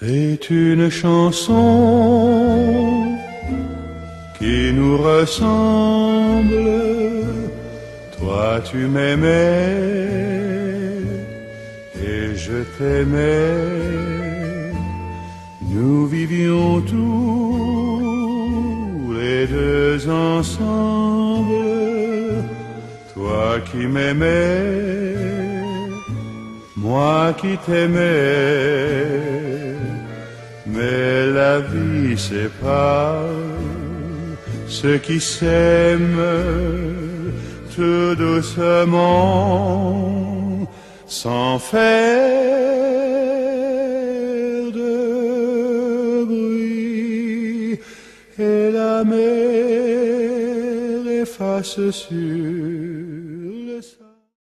est une chanson qui nous ressemble. Toi tu m'aimais et je t'aimais. Nous vivions tous les deux ensemble. Toi qui m'aimais, moi qui t'aimais. Mais la vie sépare ceux qui s'aiment tout doucement, sans faire de bruit, et la mer efface sur